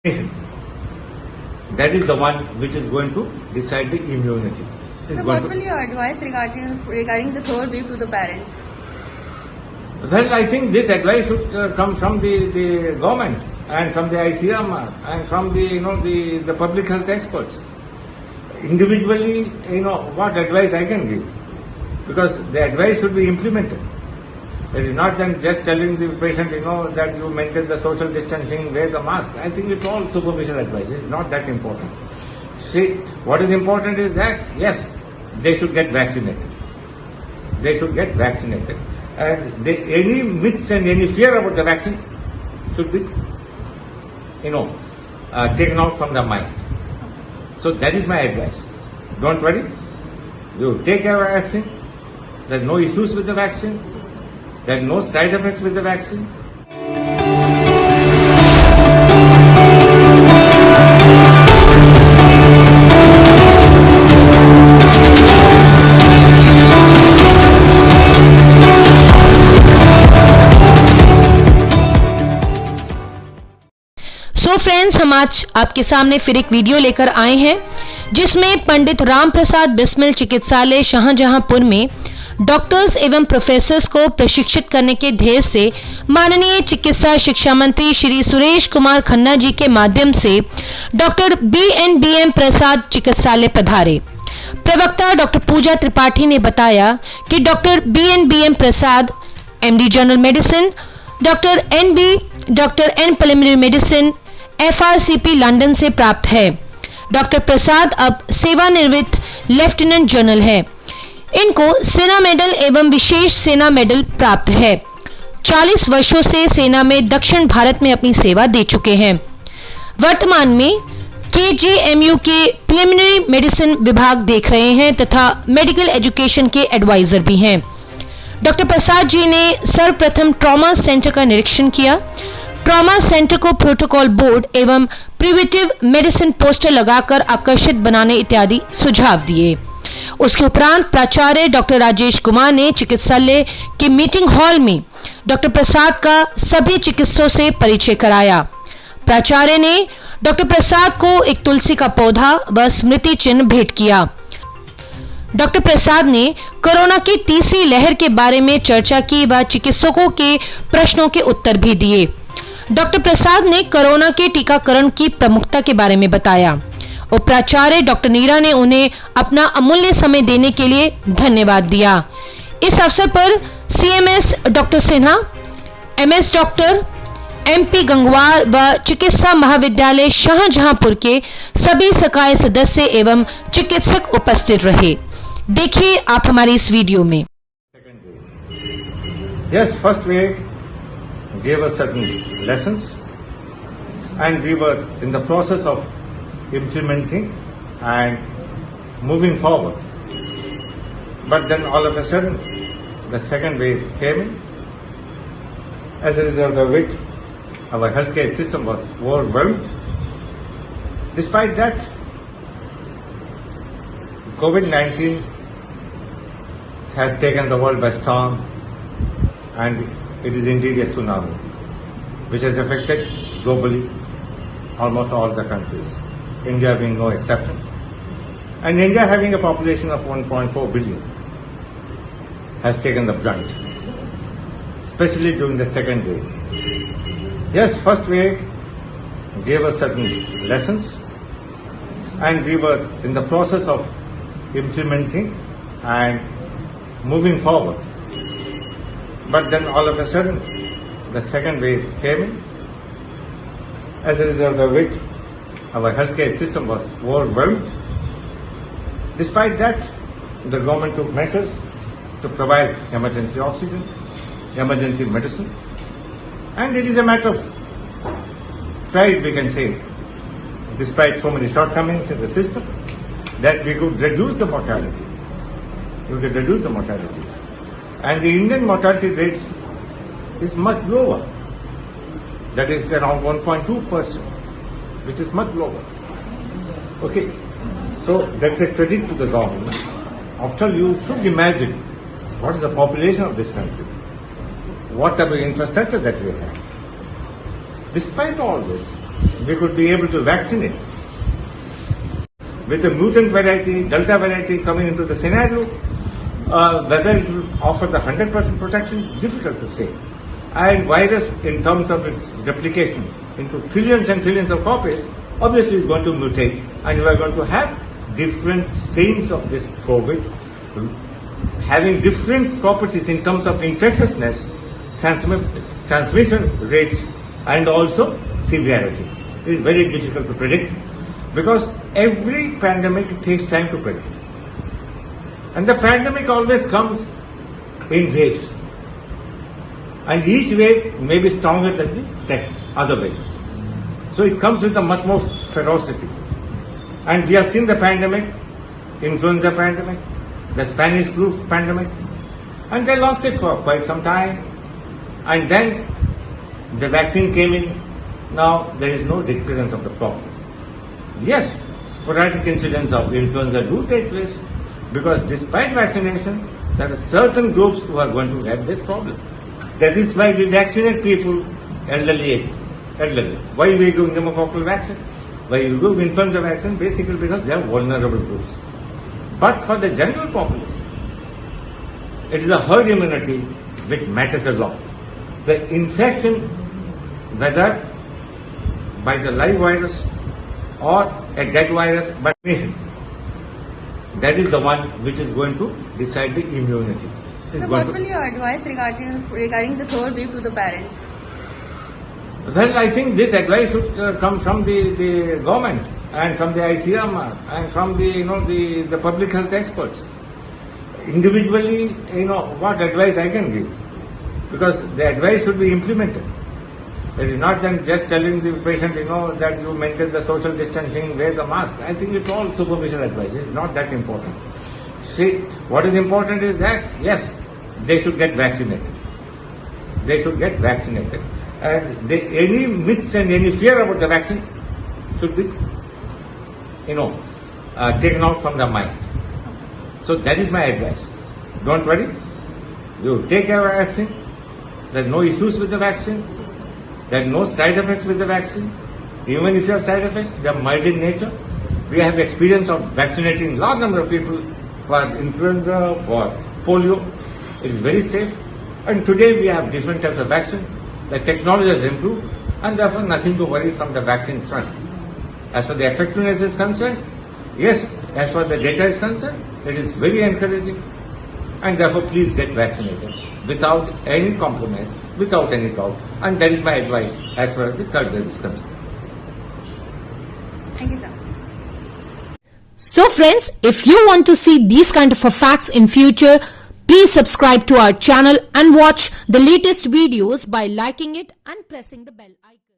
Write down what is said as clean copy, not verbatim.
That is the one which is going to decide the immunity. So what will your advice regarding the third wave to the parents? Well, I think this advice should come from the government and from the ICMR and from the public health experts. Individually, what advice I can give, because the advice should be implemented. It is not then just telling the patient, that you maintain the social distancing, wear the mask. I think it's all superficial advice. It's not that important. See, what is important is that, yes, they should get vaccinated. They should get vaccinated. And any myths and any fear about the vaccine should be, taken out from the mind. So that is my advice. Don't worry. You take your vaccine. There are no issues with the vaccine. There are no side effects with the vaccine. So friends, हम आज आपके सामने फिर एक video लेकर आए हैं जिसमें पंडित राम प्रसाद बिस्मिल चिकित्सालय शाहजहांपुर में डॉक्टर्स एवं प्रोफेसर्स को प्रशिक्षित करने के ध्येय से माननीय चिकित्सा शिक्षा मंत्री श्री सुरेश कुमार खन्ना जी के माध्यम से डॉक्टर BNBM प्रसाद चिकित्सालय पधारे। प्रवक्ता डॉक्टर पूजा त्रिपाठी ने बताया कि डॉक्टर BNBM प्रसाद MD general medicine, doctor N preliminary medicine FRCP London से प्राप्त है। डॉक्टर प्रसाद अब सेवानिवृत्त लेफ्टिनेंट जनरल है। इनको सेना मेडल एवं विशेष सेना मेडल प्राप्त है। 40 वर्षों से सेना में दक्षिण भारत में अपनी सेवा दे चुके हैं। वर्तमान में KGMU के प्रिलिमिनरी मेडिसिन विभाग देख रहे हैं तथा मेडिकल एजुकेशन के एडवाइजर भी हैं। डॉक्टर प्रसाद जी ने सर्वप्रथम ट्रॉमा सेंटर का निरीक्षण किया। ट्रॉमा सेंटर को प्रोटोकॉल बोर्ड एवं प्रिवेंटिव मेडिसिन पोस्टर लगाकर आकर्षित बनाने इत्यादि सुझाव दिए। उसके उपरांत प्राचार्य डॉक्टर राजेश कुमार ने चिकित्सालय के मीटिंग हॉल में डॉक्टर प्रसाद का सभी चिकित्सकों से परिचय कराया। प्राचार्य ने डॉक्टर प्रसाद को एक तुलसी का पौधा व स्मृति चिन्ह भेंट किया। डॉक्टर प्रसाद ने कोरोना की तीसरी लहर के बारे में चर्चा की व चिकित्सकों के प्रश्नों के उत्तर भी दिए। डॉक्टर प्रसाद ने कोरोना के टीकाकरण की प्रमुखता के बारे में बताया। उपाचार्य डॉक्टर नीरा ने उन्हें अपना अमूल्य समय देने के लिए धन्यवाद दिया। इस अवसर पर CMS doctor Sinha, MS doctor MP Gangwar व चिकित्सा महाविद्यालय शाहजहांपुर के सभी संकाय सदस्य एवं चिकित्सक उपस्थित रहे। देखिए आप हमारी इस वीडियो में। Yes, first wave gave us certain lessons and we were in the process of implementing and moving forward. But then all of a sudden the second wave came in, as a result of which our healthcare system was overwhelmed. Despite that, COVID-19 has taken the world by storm and it is indeed a tsunami which has affected globally almost all the countries, India being no exception. And India, having a population of 1.4 billion, has taken the brunt, especially during the second wave. Yes, first wave gave us certain lessons and we were in the process of implementing and moving forward. But then all of a sudden the second wave came in, as a result of which our healthcare system was overwhelmed. Despite that, the government took measures to provide emergency oxygen, emergency medicine, and it is a matter of pride, we can say, despite so many shortcomings in the system, that we could reduce the mortality. And the Indian mortality rate is much lower. That is around 1.2%, which is much lower. Okay, so that's a credit to the government. After all, you should imagine what is the population of this country, what type of infrastructure that we have. Despite all this, we could be able to vaccinate. With the mutant variety, Delta variety coming into the scenario, whether it will offer the 100% protection is difficult to say. And virus, in terms of its replication into trillions and trillions of copies, obviously is going to mutate, and we are going to have different strains of this COVID having different properties in terms of infectiousness, transmission rates, and also severity. It is very difficult to predict because every pandemic takes time to predict. And the pandemic always comes in waves. And each wave may be stronger than the second, other wave. So it comes with a much more ferocity. And we have seen the pandemic, influenza pandemic, the Spanish flu pandemic, and they lost it for quite some time. And then the vaccine came in. Now there is no recurrence of the problem. Yes, sporadic incidents of influenza do take place because despite vaccination, there are certain groups who are going to have this problem. That is why we vaccinate people elderly. Why we give pneumococcal vaccine? Why we give influenza vaccine? Basically because they are vulnerable groups. But for the general population, it is a herd immunity which matters a lot. The infection, whether by the live virus or a dead virus, but that is the one which is going to decide the immunity. So what will you advise regarding the third wave to the parents? Well, I think this advice should come from the government and from the ICMR and from the public health experts. Individually, what advice I can give, because the advice should be implemented. It is not then just telling the patient, that you maintain the social distancing, wear the mask. I think it's all superficial advice. It's not that important. See, what is important is that, yes, they should get vaccinated. They should get vaccinated. And any myths and any fear about the vaccine should be, taken out from the mind. So that is my advice. Don't worry. You take your vaccine. There are no issues with the vaccine. There are no side effects with the vaccine. Even if you have side effects, they are mild in nature. We have experience of vaccinating a large number of people for influenza, for polio. It is very safe. And today we have different types of vaccine. The technology has improved, and therefore nothing to worry from the vaccine front. As far the effectiveness is concerned, yes, as far the data is concerned, it is very encouraging, and therefore please get vaccinated without any compromise, without any doubt, and that is my advice as far as the third wave is concerned. Thank you, sir. So friends, if you want to see these kind of facts in future, please subscribe to our channel and watch the latest videos by liking it and pressing the bell icon.